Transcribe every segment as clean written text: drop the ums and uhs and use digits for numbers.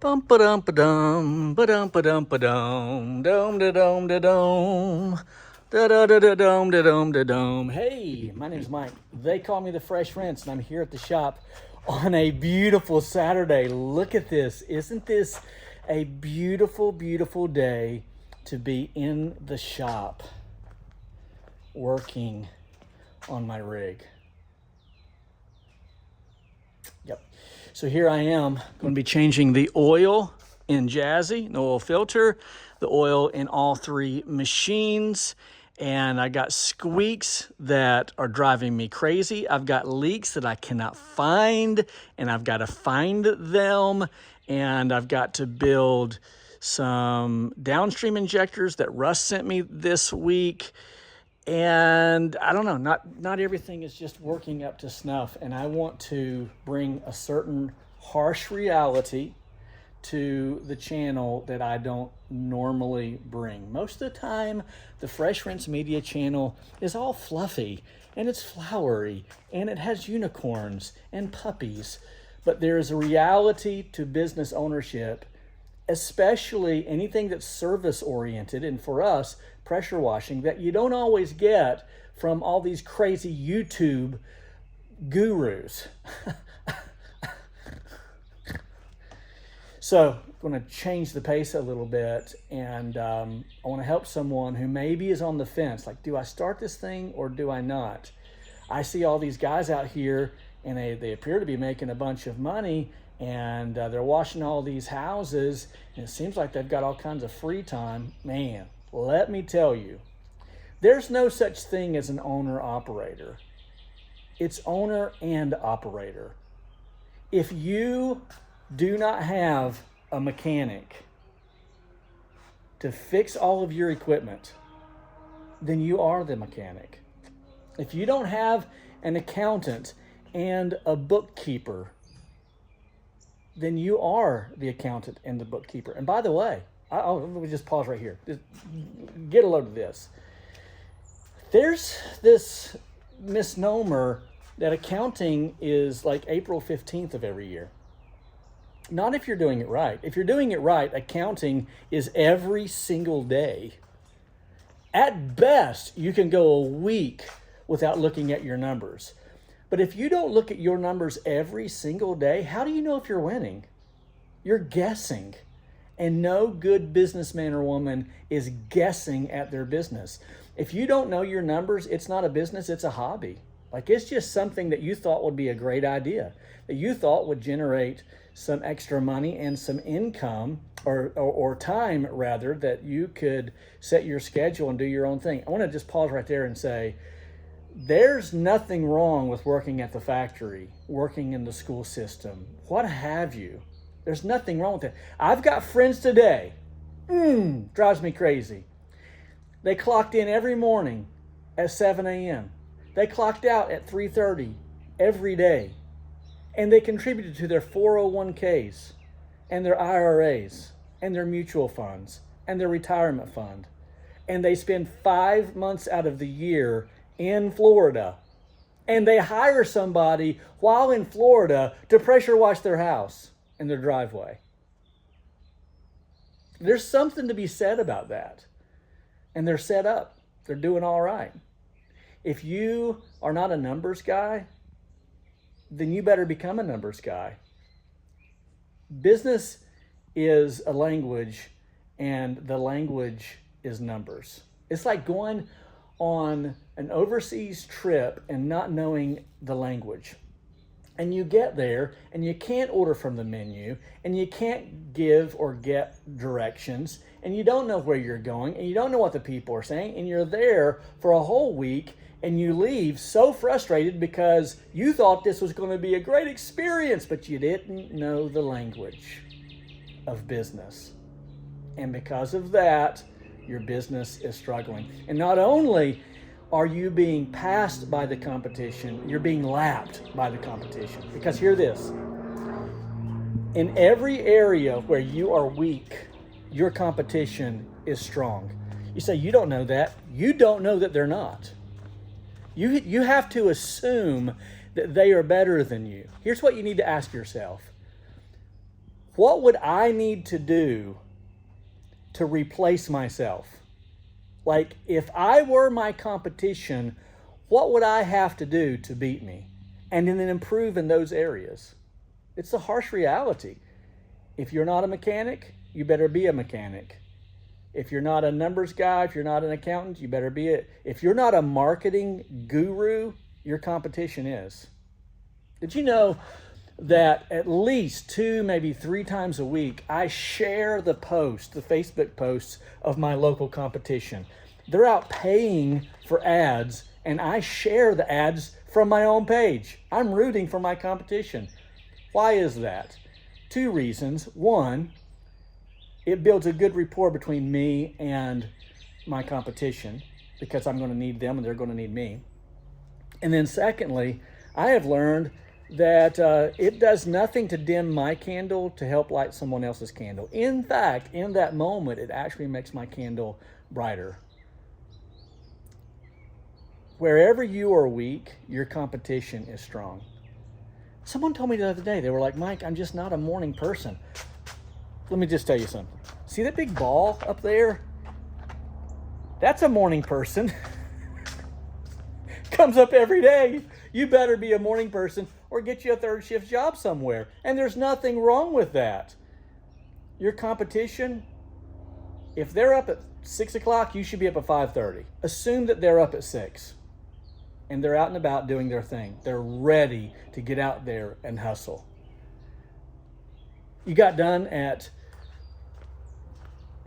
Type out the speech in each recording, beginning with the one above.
Bum ba dum ba dum ba dum ba dum ba dum dum da dum da dum da da da da dum da dum da dum. Hey, my name's Mike. They call me the Fresh Rinse, and I'm here at the shop on a beautiful Saturday. Look at this! Isn't this a beautiful, beautiful day to be in the shop working on my rig? Yep. So here I am going to be changing the oil in Jazzy, the oil filter, the oil in all three machines. And I got squeaks that are driving me crazy. I've got leaks that I cannot find, and I've got to find them. And I've got to build some downstream injectors that Russ sent me this week. And I don't know, not everything is just working up to snuff, and I want to bring a certain harsh reality to the channel that I don't normally bring. Most of the time, the Fresh Rinse Media channel is all fluffy and it's flowery and it has unicorns and puppies, but there is a reality to business ownership, especially anything that's service oriented, and for us, pressure washing, that you don't always get from all these crazy YouTube gurus. So I'm going to change the pace a little bit, and I want to help someone who maybe is on the fence, like, do I start this thing or do I not? I see all these guys out here and they appear to be making a bunch of money, and they're washing all these houses, and it seems like they've got all kinds of free time. Man, let me tell you, there's no such thing as an owner-operator. It's owner and operator. If you do not have a mechanic to fix all of your equipment, then you are the mechanic. If you don't have an accountant and a bookkeeper, then you are the accountant and the bookkeeper. And by the way, let me just pause right here. Just get a load of this. There's this misnomer that accounting is like April 15th of every year. Not if you're doing it right. If you're doing it right, accounting is every single day. At best, you can go a week without looking at your numbers. But if you don't look at your numbers every single day, how do you know if you're winning? You're guessing. And no good businessman or woman is guessing at their business. If you don't know your numbers, it's not a business, it's a hobby. Like, it's just something that you thought would be a great idea, that you thought would generate some extra money and some income or time, rather, that you could set your schedule and do your own thing. I want to just pause right there and say, there's nothing wrong with working at the factory, working in the school system, what have you. There's nothing wrong with it. I've got friends today, drives me crazy. They clocked in every morning at 7 a.m. They clocked out at 3:30 every day. And they contributed to their 401ks and their IRAs and their mutual funds and their retirement fund. And they spend 5 months out of the year in Florida. And they hire somebody while in Florida to pressure wash their house and their driveway. There's something to be said about that. And they're set up. They're doing all right. If you are not a numbers guy, then you better become a numbers guy. Business is a language, and the language is numbers. It's like going on an overseas trip and not knowing the language. And you get there, and you can't order from the menu, and you can't give or get directions, and you don't know where you're going, and you don't know what the people are saying, and you're there for a whole week, and you leave so frustrated because you thought this was going to be a great experience, but you didn't know the language of business. And because of that, your business is struggling. And not only are you being passed by the competition, you're being lapped by the competition. Because hear this, in every area where you are weak, your competition is strong. You say, you don't know that. You don't know that they're not. You have to assume that they are better than you. Here's what you need to ask yourself. What would I need to do to replace myself? Like, if I were my competition, what would I have to do to beat me? And then improve in those areas. It's the harsh reality. If you're not a mechanic, you better be a mechanic. If you're not a numbers guy, if you're not an accountant, you better be it. If you're not a marketing guru, your competition is. Did you know that at least 2, maybe 3 times a week, I share the Facebook posts of my local competition? They're out paying for ads, and I share the ads from my own page. I'm rooting for my competition. Why is that? 2 reasons. One, it builds a good rapport between me and my competition because I'm going to need them and they're going to need me. And then secondly, I have learned that it does nothing to dim my candle to help light someone else's candle. In fact, in that moment, it actually makes my candle brighter. Wherever you are weak, your competition is strong. Someone told me the other day, they were like, Mike, I'm just not a morning person. Let me just tell you something. See that big ball up there? That's a morning person. Comes up every day. You better be a morning person or get you a 3rd shift job somewhere. And there's nothing wrong with that. Your competition, if they're up at 6 o'clock, you should be up at 5:30. Assume that they're up at 6 and they're out and about doing their thing. They're ready to get out there and hustle. You got done at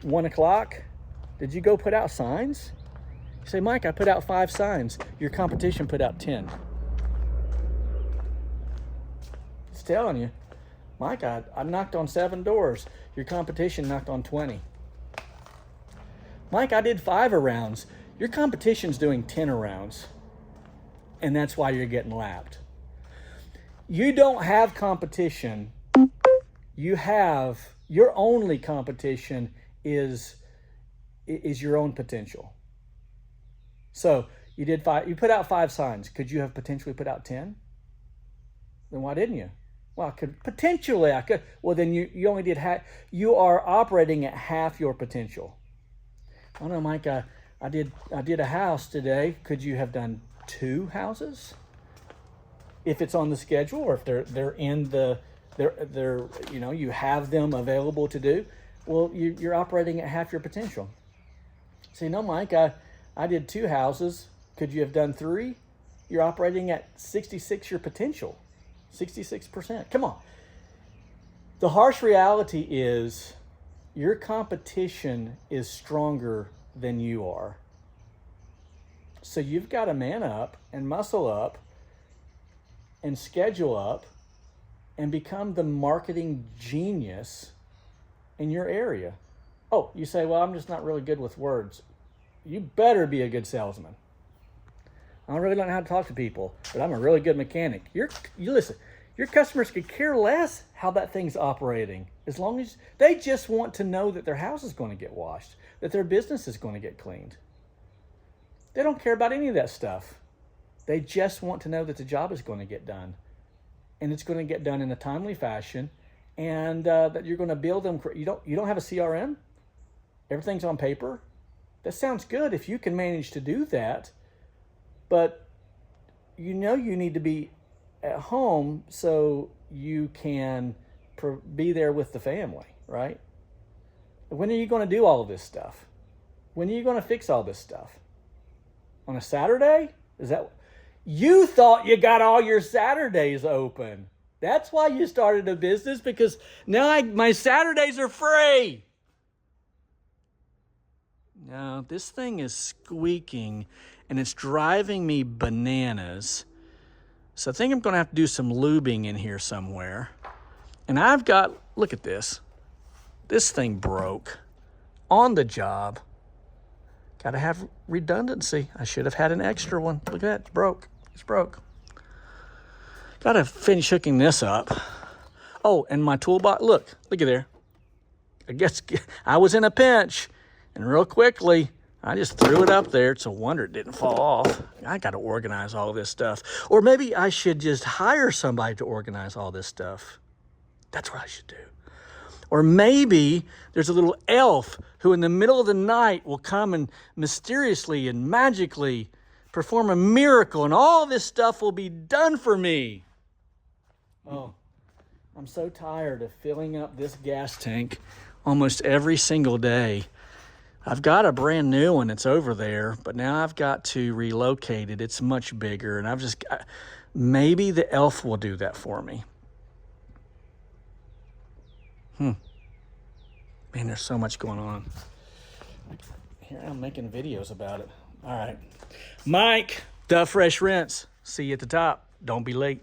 1 o'clock. Did you go put out signs? You say, Mike, I put out 5 signs. Your competition put out 10. It's telling you, Mike, I knocked on 7 doors. Your competition knocked on 20. Mike, I did 5 rounds. Your competition's doing 10 rounds. And that's why you're getting lapped. You don't have competition. Your only competition is your own potential. So you put out 5 signs. Could you have potentially put out 10? Then why didn't you? Well, I could. Well, then you only did half. You are operating at half your potential. I don't know, Mike, I did a house today. Could you have done 2 houses? If it's on the schedule or if they're in they're you have them available to do. Well, you're operating at half your potential. Say, no, Mike, I did 2 houses. Could you have done 3? You're operating at 66 your potential. 66%. Come on. The harsh reality is your competition is stronger than you are. So you've got to man up and muscle up and schedule up and become the marketing genius in your area. Oh, you say, well, I'm just not really good with words. You better be a good salesman. I don't really know how to talk to people, but I'm a really good mechanic. You listen, your customers could care less how that thing's operating, as long as they just want to know that their house is going to get washed, that their business is going to get cleaned. They don't care about any of that stuff. They just want to know that the job is going to get done, and it's going to get done in a timely fashion, and that you're going to bill them. You don't have a CRM? Everything's on paper? That sounds good if you can manage to do that, but you need to be at home so you can be there with the family, right? When are you going to do all of this stuff? When are you going to fix all this stuff? On a Saturday? You thought you got all your Saturdays open. That's why you started a business, because now my Saturdays are free. No, this thing is squeaking and it's driving me bananas. So I think I'm going to have to do some lubing in here somewhere. And look at this. This thing broke on the job. Got to have redundancy. I should have had an extra one. Look at that, it's broke. It's broke. Got to finish hooking this up. Oh, and my toolbox, look at there. I guess I was in a pinch, and real quickly, I just threw it up there. It's a wonder it didn't fall off. I got to organize all this stuff. Or maybe I should just hire somebody to organize all this stuff. That's what I should do. Or maybe there's a little elf who in the middle of the night will come and mysteriously and magically perform a miracle, and all this stuff will be done for me. Oh, I'm so tired of filling up this gas tank almost every single day. I've got a brand new one that's over there, but now I've got to relocate it. It's much bigger, and maybe the elf will do that for me. Man, there's so much going on. Here I'm making videos about it. All right. Mike, the Fresh Rinse. See you at the top. Don't be late.